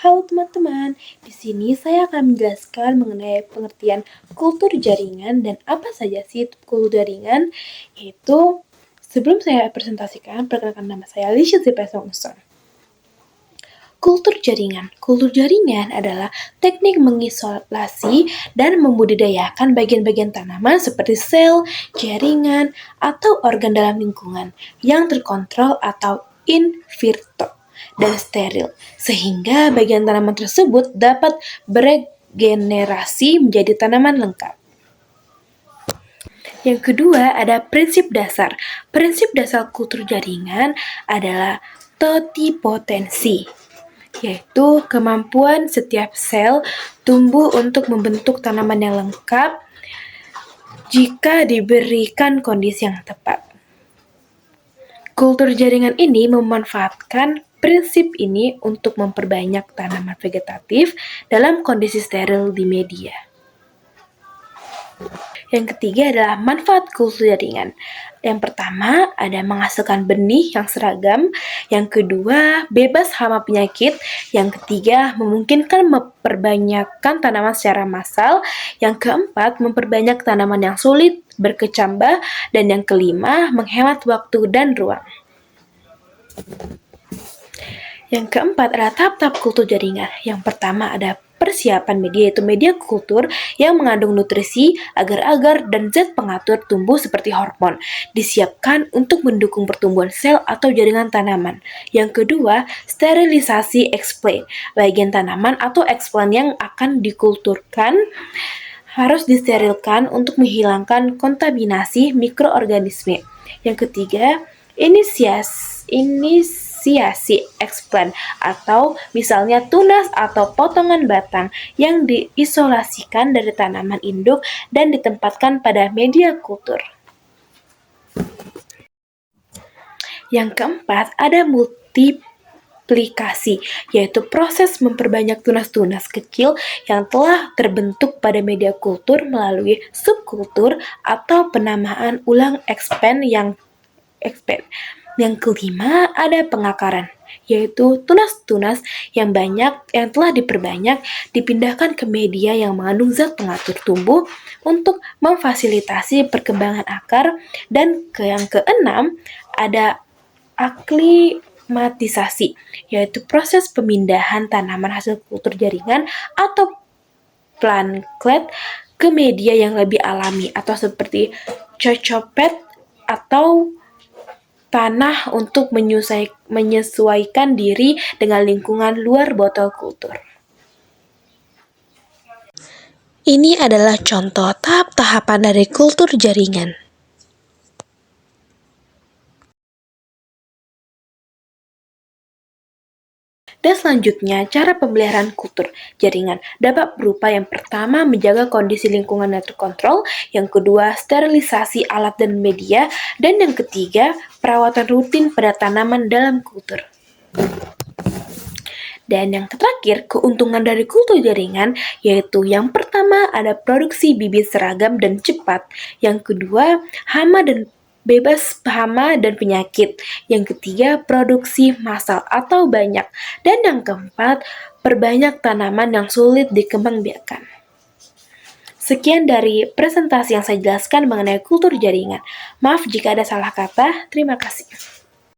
Halo teman-teman, di sini saya akan menjelaskan mengenai pengertian kultur jaringan dan apa saja sih kultur jaringan, yaitu sebelum saya presentasikan, perkenalkan nama saya Lisha Zipesongson. Kultur jaringan. Kultur jaringan adalah teknik mengisolasi dan membudidayakan bagian-bagian tanaman seperti sel, jaringan, atau organ dalam lingkungan yang terkontrol atau in vitro dan steril, sehingga bagian tanaman tersebut dapat beregenerasi menjadi tanaman lengkap. Yang kedua ada prinsip dasar. Prinsip dasar kultur jaringan adalah totipotensi, yaitu kemampuan setiap sel tumbuh untuk membentuk tanaman yang lengkap jika diberikan kondisi yang tepat. Kultur jaringan ini memanfaatkan prinsip ini untuk memperbanyak tanaman vegetatif dalam kondisi steril di media. Yang ketiga adalah manfaat kultur jaringan. Yang pertama ada menghasilkan benih yang seragam. Yang kedua, bebas hama penyakit. Yang ketiga, memungkinkan memperbanyakkan tanaman secara massal. Yang keempat, memperbanyak tanaman yang sulit berkecambah. Dan yang kelima, menghemat waktu dan ruang. Yang keempat adalah tahap-tahap kultur jaringan. Yang pertama ada persiapan media, yaitu media kultur yang mengandung nutrisi, agar-agar, dan zat pengatur tumbuh seperti hormon, disiapkan untuk mendukung pertumbuhan sel atau jaringan tanaman. Yang kedua, sterilisasi explant. Bagian tanaman atau explant yang akan dikulturkan harus disterilkan untuk menghilangkan kontaminasi mikroorganisme. Yang ketiga, inisiasi explant atau misalnya tunas atau potongan batang yang diisolasikan dari tanaman induk dan ditempatkan pada media kultur. Yang keempat, ada multiplikasi, yaitu proses memperbanyak tunas-tunas kecil yang telah terbentuk pada media kultur melalui subkultur atau penamaan ulang expand. Yang kelima ada pengakaran, yaitu tunas-tunas yang telah diperbanyak dipindahkan ke media yang mengandung zat pengatur tumbuh untuk memfasilitasi perkembangan akar. Dan yang keenam ada aklimatisasi, yaitu proses pemindahan tanaman hasil kultur jaringan atau plantlet ke media yang lebih alami atau seperti cocopet atau tanah untuk menyesuaikan diri dengan lingkungan luar botol kultur. Ini adalah contoh tahap-tahapan dari kultur jaringan. Dan selanjutnya, cara pemeliharaan kultur jaringan dapat berupa yang pertama, menjaga kondisi lingkungan yang terkontrol, yang kedua, sterilisasi alat dan media, dan yang ketiga, perawatan rutin pada tanaman dalam kultur. Dan yang terakhir, keuntungan dari kultur jaringan, yaitu yang pertama ada produksi bibit seragam dan cepat, yang kedua, bebas hama dan penyakit. Yang ketiga, produksi massal atau banyak. Dan yang keempat, perbanyak tanaman yang sulit dikembangbiakan. Sekian dari presentasi yang saya jelaskan mengenai kultur jaringan. Maaf jika ada salah kata. Terima kasih.